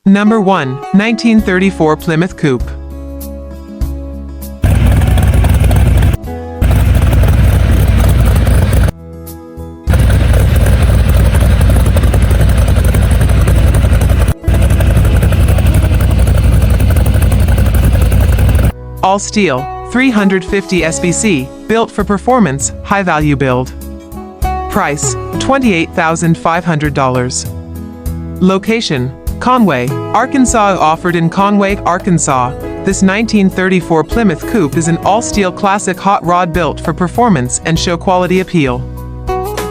Number 1. 1934 Plymouth Coupe. All steel, 350 SBC, built for performance, high-value build. Price, $28,500. Location, Conway, Arkansas. Offered in Conway, Arkansas. This 1934 Plymouth Coupe is an all-steel classic hot rod built for performance and show quality appeal.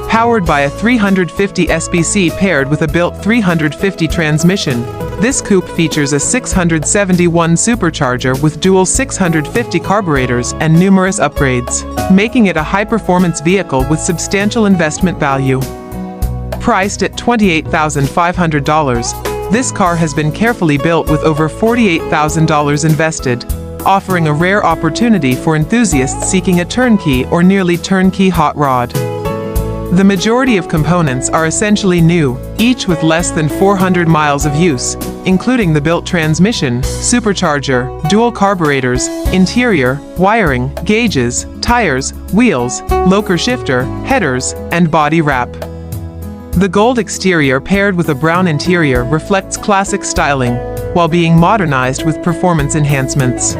Powered by a 350 SBC paired with a built 350 transmission, this coupe features a 671 supercharger with dual 650 carburetors and numerous upgrades, making it a high-performance vehicle with substantial investment value. Priced at $28,500, this car has been carefully built with over $48,000 invested, offering a rare opportunity for enthusiasts seeking a turnkey or nearly turnkey hot rod. The majority of components are essentially new, each with less than 400 miles of use, including the built transmission, supercharger, dual carburetors, interior, wiring, gauges, tires, wheels, locker shifter, headers, and body wrap. The gold exterior paired with a brown interior reflects classic styling, while being modernized with performance enhancements.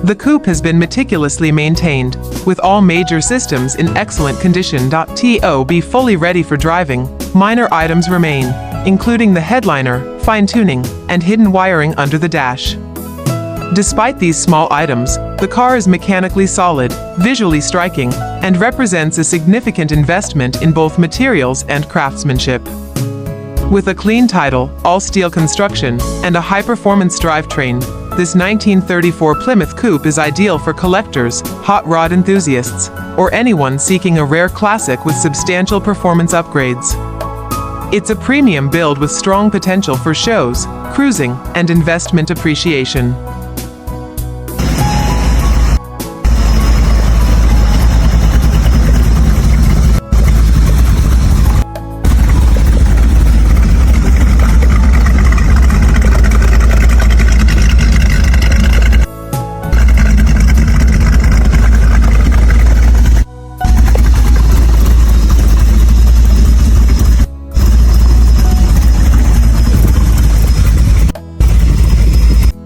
The coupe has been meticulously maintained, with all major systems in excellent condition. To be fully ready for driving, minor items remain, including the headliner, fine-tuning, and hidden wiring under the dash. Despite these small items, the car is mechanically solid, visually striking, and represents a significant investment in both materials and craftsmanship. With a clean title, all-steel construction, and a high-performance drivetrain, this 1934 Plymouth Coupe is ideal for collectors, hot rod enthusiasts, or anyone seeking a rare classic with substantial performance upgrades. It's a premium build with strong potential for shows, cruising, and investment appreciation.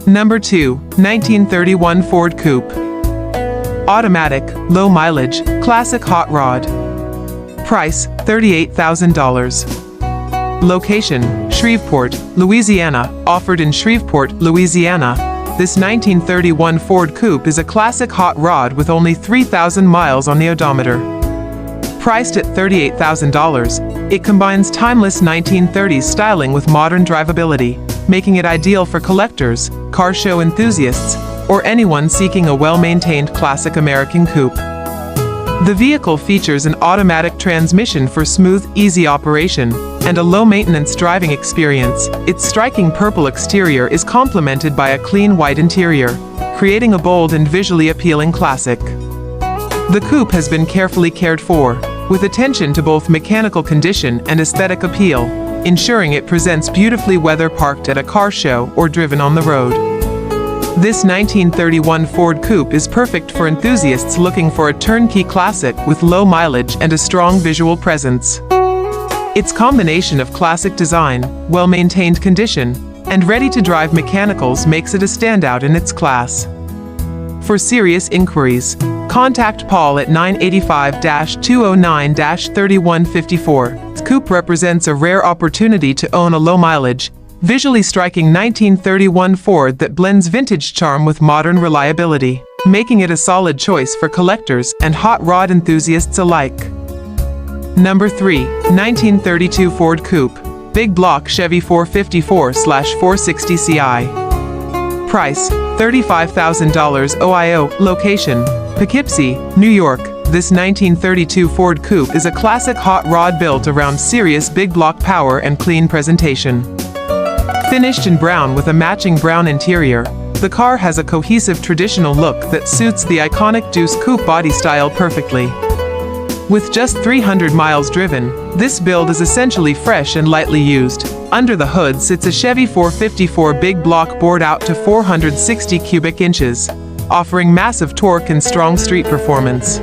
Number 2. 1931 Ford Coupe. Automatic, low mileage, classic hot rod. Price, $38,000. Location, Shreveport, Louisiana. Offered in Shreveport, Louisiana. This 1931 Ford Coupe is a classic hot rod with only 3,000 miles on the odometer. Priced at $38,000, it combines timeless 1930s styling with modern drivability, making it ideal for collectors, car show enthusiasts, or anyone seeking a well-maintained classic American coupe. The vehicle features an automatic transmission for smooth, easy operation, and a low-maintenance driving experience. Its striking purple exterior is complemented by a clean white interior, creating a bold and visually appealing classic. The coupe has been carefully cared for, with attention to both mechanical condition and aesthetic appeal, ensuring it presents beautifully whether parked at a car show or driven on the road. This 1931 Ford Coupe is perfect for enthusiasts looking for a turnkey classic with low mileage and a strong visual presence. Its combination of classic design, well-maintained condition, and ready-to-drive mechanicals makes it a standout in its class. For serious inquiries, contact Paul at 985-209-3154. This coupe represents a rare opportunity to own a low-mileage, visually striking 1931 Ford that blends vintage charm with modern reliability, making it a solid choice for collectors and hot rod enthusiasts alike. Number 3. 1932 Ford Coupe. Big block Chevy 454/460 Ci. Price, $35,000 OIO. Location, Poughkeepsie, New York. This 1932 Ford Coupe is a classic hot rod built around serious big block power and clean presentation. Finished in brown with a matching brown interior, the car has a cohesive traditional look that suits the iconic Deuce Coupe body style perfectly. With just 300 miles driven, this build is essentially fresh and lightly used. Under the hood sits a Chevy 454 big block bored out to 460 cubic inches, offering massive torque and strong street performance.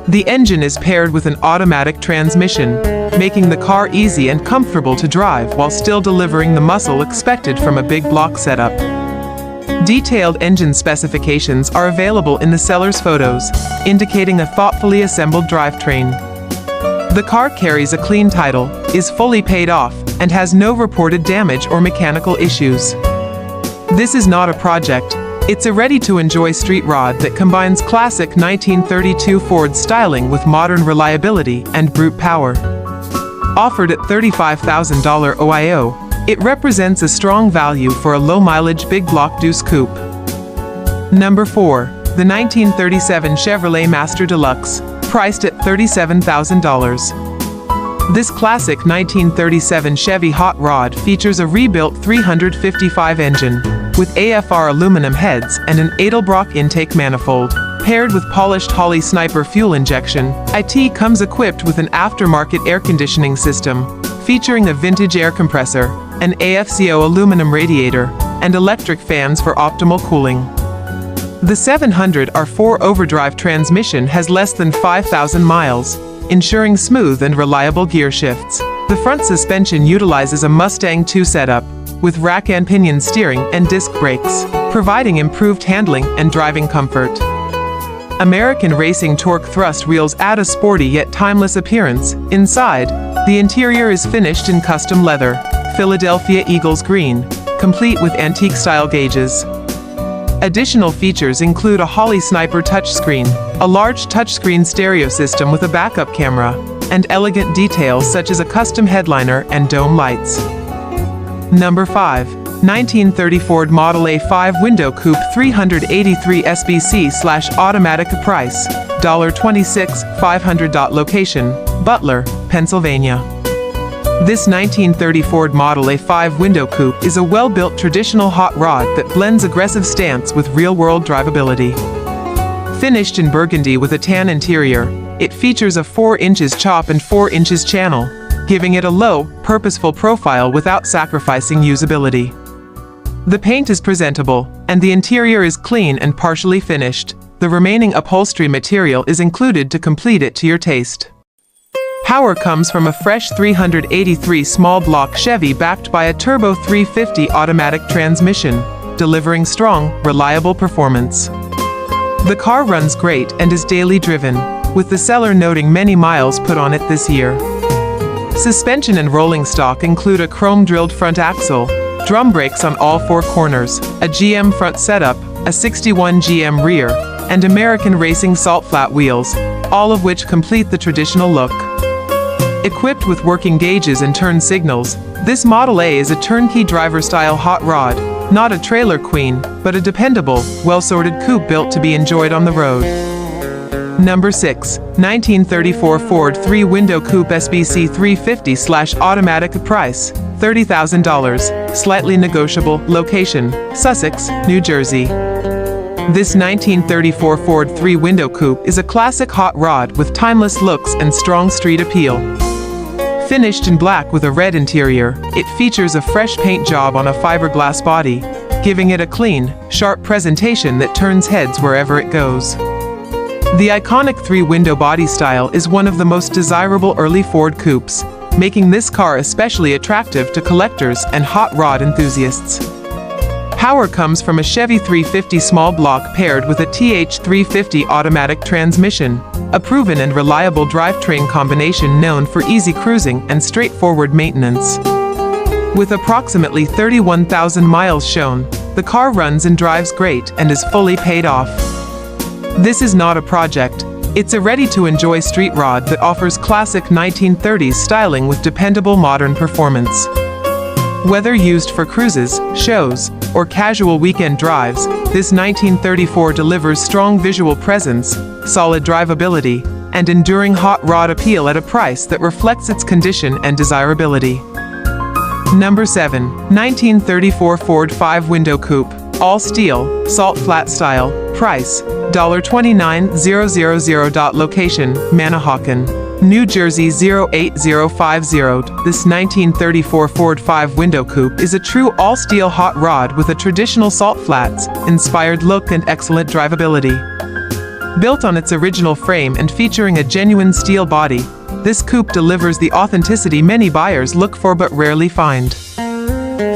The engine is paired with an automatic transmission, making the car easy and comfortable to drive while still delivering the muscle expected from a big block setup. Detailed engine specifications are available in the seller's photos, indicating a thoughtfully assembled drivetrain. The car carries a clean title, is fully paid off, and has no reported damage or mechanical issues. This is not a project. It's a ready-to-enjoy street rod that combines classic 1932 Ford styling with modern reliability and brute power. Offered at $35,000 OIO, it represents a strong value for a low-mileage big block deuce coupe. Number 4. The 1937 Chevrolet Master Deluxe, priced at $37,000. This classic 1937 Chevy hot rod features a rebuilt 355 engine, with AFR aluminum heads and an Edelbrock intake manifold. Paired with polished Holley Sniper fuel injection, it comes equipped with an aftermarket air conditioning system, featuring a vintage air compressor, an AFCO aluminum radiator, and electric fans for optimal cooling. The 700R4 overdrive transmission has less than 5,000 miles, ensuring smooth and reliable gear shifts. The front suspension utilizes a Mustang 2 setup, with rack and pinion steering and disc brakes, providing improved handling and driving comfort. American Racing Torque thrust wheels add a sporty yet timeless appearance. Inside, the interior is finished in custom leather, Philadelphia Eagles green, complete with antique-style gauges. Additional features include a Holley Sniper touchscreen, a large touchscreen stereo system with a backup camera, and elegant details such as a custom headliner and dome lights. Number 5. 1930 Ford Model A 5-window coupe 383 SBC/automatic. Price, $26,500. Location, Butler, Pennsylvania. This 1930 Ford Model A 5-window coupe is a well-built traditional hot rod that blends aggressive stance with real-world drivability. Finished in burgundy with a tan interior, it features a 4 inches chop and 4 inches channel, giving it a low, purposeful profile without sacrificing usability. The paint is presentable, and the interior is clean and partially finished. The remaining upholstery material is included to complete it to your taste. Power comes from a fresh 383 small block Chevy backed by a turbo 350 automatic transmission, delivering strong, reliable performance. The car runs great and is daily driven, with the seller noting many miles put on it this year. Suspension and rolling stock include a chrome-drilled front axle, drum brakes on all 4 corners, a GM front setup, a 61 GM rear, and American Racing salt flat wheels, all of which complete the traditional look. Equipped with working gauges and turn signals, this Model A is a turnkey driver-style hot rod, not a trailer queen, but a dependable, well-sorted coupe built to be enjoyed on the road. Number 6. 1934 Ford 3-window coupe SBC 350/automatic. Price, $30,000, slightly negotiable. Location, Sussex, New Jersey. This 1934 Ford 3-window coupe is a classic hot rod with timeless looks and strong street appeal. Finished in black with a red interior, it features a fresh paint job on a fiberglass body, giving it a clean, sharp presentation that turns heads wherever it goes. The iconic 3-window body style is one of the most desirable early Ford coupes, making this car especially attractive to collectors and hot rod enthusiasts. Power comes from a Chevy 350 small block paired with a TH350 automatic transmission, a proven and reliable drivetrain combination known for easy cruising and straightforward maintenance. With approximately 31,000 miles shown, the car runs and drives great and is fully paid off. This is not a project. It's a ready-to-enjoy street rod that offers classic 1930s styling with dependable modern performance. Whether used for cruises, shows, or casual weekend drives, this 1934 delivers strong visual presence, solid drivability, and enduring hot rod appeal at a price that reflects its condition and desirability. Number 7. 1934 Ford 5-window coupe, All steel, salt flat style. Price, $29,000. Location, Manahawkin, New Jersey 08050. This 1934 Ford 5-window coupe is a true all-steel hot rod with a traditional salt flats inspired look and excellent drivability. Built on its original frame and featuring a genuine steel body, this coupe delivers the authenticity many buyers look for but rarely find.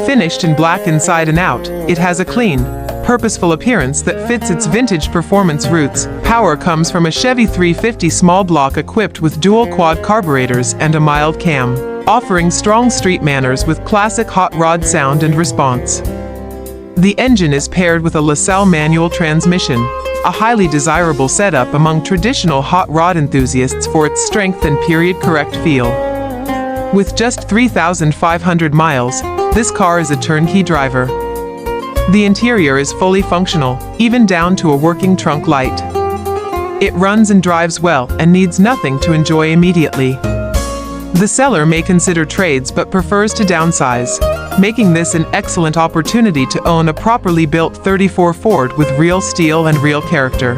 Finished in black inside and out, it has a clean, purposeful appearance that fits its vintage performance roots. Power comes from a Chevy 350 small block equipped with dual quad carburetors and a mild cam, offering strong street manners with classic hot rod sound and response. The engine is paired with a LaSalle manual transmission, a highly desirable setup among traditional hot rod enthusiasts for its strength and period-correct feel. With just 3,500 miles, this car is a turnkey driver. The interior is fully functional, even down to a working trunk light. It runs and drives well and needs nothing to enjoy immediately. The seller may consider trades but prefers to downsize, making this an excellent opportunity to own a properly built 34 Ford with real steel and real character.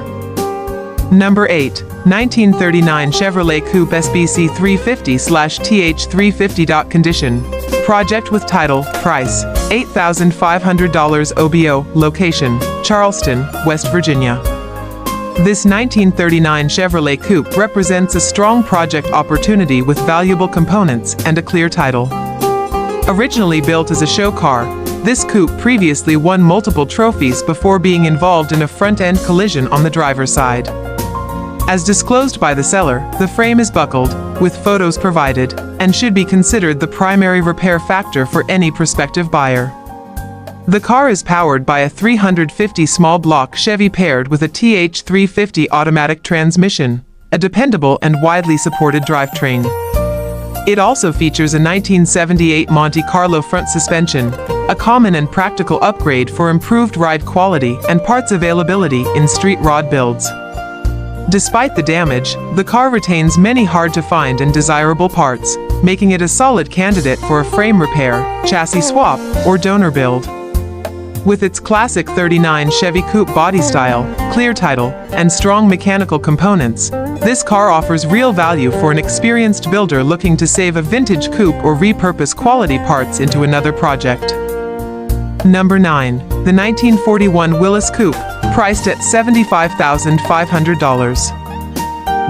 Number 8. 1939 Chevrolet Coupe SBC 350/TH350. Condition, project with title, price, $8,500. OBO, location, Charleston, West Virginia. This 1939 Chevrolet Coupe represents a strong project opportunity with valuable components and a clear title. Originally built as a show car, this coupe previously won multiple trophies before being involved in a front-end collision on the driver's side. As disclosed by the seller, the frame is buckled, with photos provided, and should be considered the primary repair factor for any prospective buyer. The car is powered by a 350 small block Chevy paired with a TH350 automatic transmission, a dependable and widely supported drivetrain. It also features a 1978 Monte Carlo front suspension, a common and practical upgrade for improved ride quality and parts availability in street rod builds. Despite the damage, the car retains many hard-to-find and desirable parts, making it a solid candidate for a frame repair, chassis swap, or donor build. With its classic 39 Chevy Coupe body style, clear title, and strong mechanical components, this car offers real value for an experienced builder looking to save a vintage coupe or repurpose quality parts into another project. Number 9. The 1941 Willys Coupe, priced at $75,500.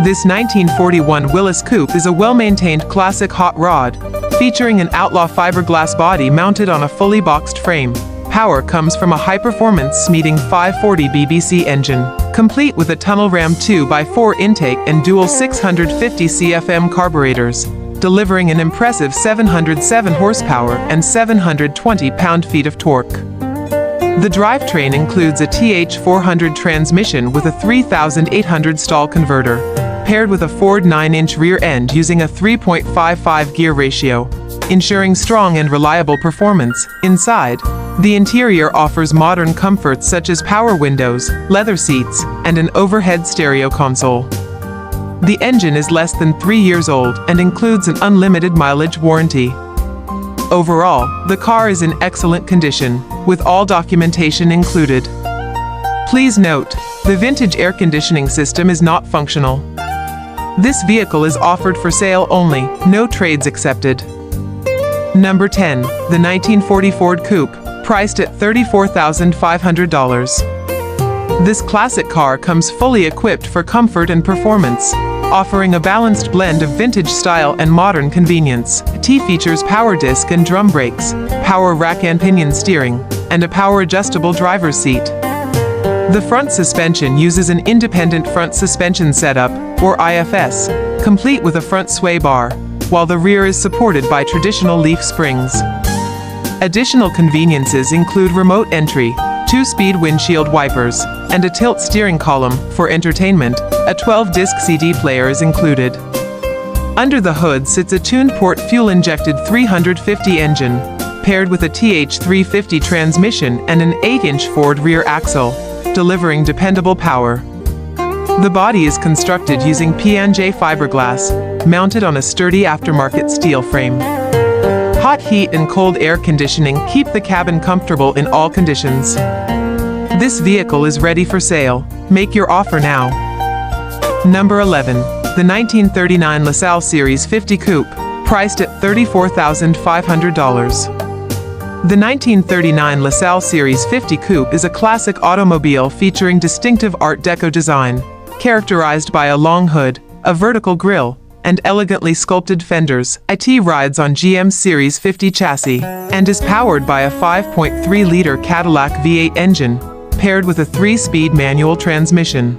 This 1941 Willys Coupe is a well-maintained classic hot rod, featuring an outlaw fiberglass body mounted on a fully boxed frame. Power comes from a high-performance Smeating 540 BBC engine, complete with a tunnel ram 2x4 intake and dual 650 CFM carburetors, delivering an impressive 707 horsepower and 720 pound-feet of torque. The drivetrain includes a TH400 transmission with a 3,800 stall converter, paired with a Ford 9-inch rear end using a 3.55 gear ratio, ensuring strong and reliable performance. Inside, the interior offers modern comforts such as power windows, leather seats, and an overhead stereo console. The engine is less than 3 years old and includes an unlimited mileage warranty. Overall, the car is in excellent condition, with all documentation included. Please note, the vintage air conditioning system is not functional. This vehicle is offered for sale only, no trades accepted. Number 10. The 1940 Ford Coupe, priced at $34,500. This classic car comes fully equipped for comfort and performance, offering a balanced blend of vintage style and modern convenience. It features power disc and drum brakes, power rack and pinion steering, and a power-adjustable driver's seat. The front suspension uses an independent front suspension setup, or IFS, complete with a front sway bar, while the rear is supported by traditional leaf springs. Additional conveniences include remote entry, 2-speed windshield wipers, and a tilt steering column. For entertainment, a 12-disc CD player is included. Under the hood sits a tuned-port fuel-injected 350 engine, paired with a TH350 transmission and an 8-inch Ford rear axle, delivering dependable power. The body is constructed using P&J fiberglass, mounted on a sturdy aftermarket steel frame. Hot heat and cold air conditioning keep the cabin comfortable in all conditions. This vehicle is ready for sale. Make your offer now. Number 11. The 1939 LaSalle Series 50 Coupe, priced at $34,500. The 1939 LaSalle Series 50 Coupe is a classic automobile featuring distinctive Art Deco design, characterized by a long hood, a vertical grille, and elegantly sculpted fenders. It rides on GM's Series 50 chassis and is powered by a 5.3-liter Cadillac V8 engine, paired with a 3-speed manual transmission.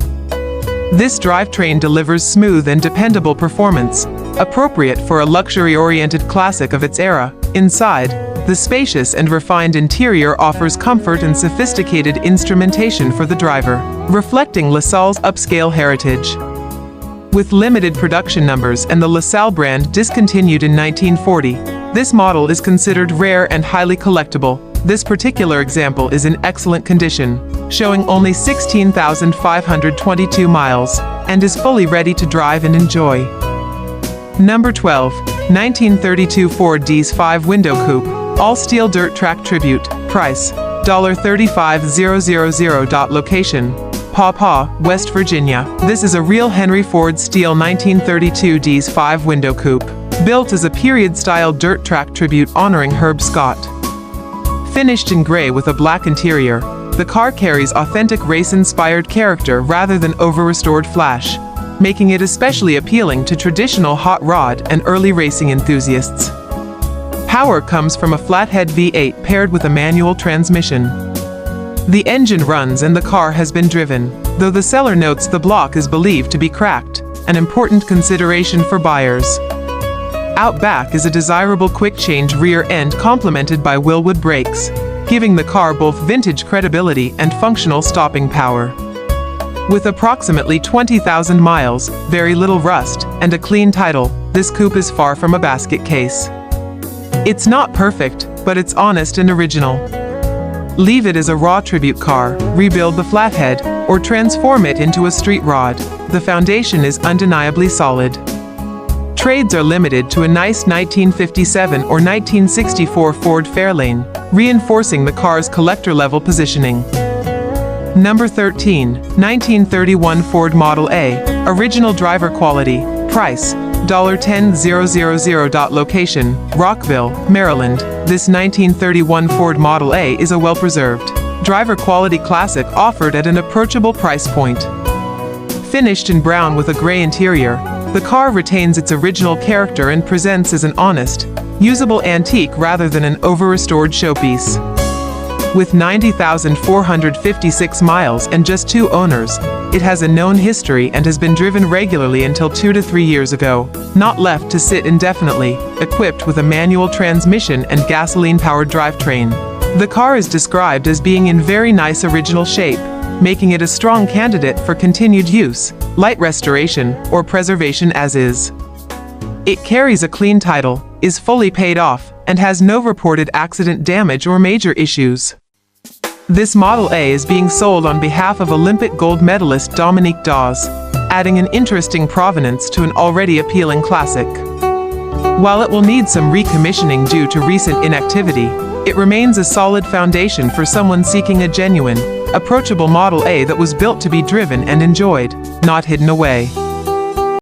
This drivetrain delivers smooth and dependable performance, appropriate for a luxury-oriented classic of its era. Inside, the spacious and refined interior offers comfort and sophisticated instrumentation for the driver, reflecting LaSalle's upscale heritage. With limited production numbers and the LaSalle brand discontinued in 1940, this model is considered rare and highly collectible. This particular example is in excellent condition, showing only 16,522 miles, and is fully ready to drive and enjoy. Number 12. 1932 Ford D5 Window Coupe, all-steel dirt track tribute, price, $35,000. Location, Paw Paw, West Virginia. This is a real Henry Ford steel 1932 D5 Window Coupe, built as a period-style dirt track tribute honoring Herb Scott. Finished in gray with a black interior, the car carries authentic race-inspired character rather than over-restored flash, making it especially appealing to traditional hot rod and early racing enthusiasts. Power comes from a flathead V8 paired with a manual transmission. The engine runs and the car has been driven, though the seller notes the block is believed to be cracked, an important consideration for buyers. Out back is a desirable quick-change rear end complemented by Willwood brakes, giving the car both vintage credibility and functional stopping power. With approximately 20,000 miles, very little rust, and a clean title, this coupe is far from a basket case. It's not perfect, but it's honest and original. Leave it as a raw tribute car, rebuild the flathead, or transform it into a street rod. The foundation is undeniably solid. Trades are limited to a nice 1957 or 1964 Ford Fairlane, reinforcing the car's collector-level positioning. Number 13. 1931 Ford Model A, original driver quality, price, $10,000. Location, Rockville, Maryland. This 1931 Ford Model A is a well-preserved, driver-quality classic offered at an approachable price point. Finished in brown with a gray interior, the car retains its original character and presents as an honest, usable antique rather than an over-restored showpiece. With 90,456 miles and just 2 owners, it has a known history and has been driven regularly until 2 to 3 years ago, not left to sit indefinitely, equipped with a manual transmission and gasoline-powered drivetrain. The car is described as being in very nice original shape, making it a strong candidate for continued use, light restoration, or preservation as is. It carries a clean title, is fully paid off, and has no reported accident damage or major issues. This Model A is being sold on behalf of Olympic gold medalist Dominique Dawes, adding an interesting provenance to an already appealing classic. While it will need some recommissioning due to recent inactivity, it remains a solid foundation for someone seeking a genuine, approachable Model A that was built to be driven and enjoyed, not hidden away.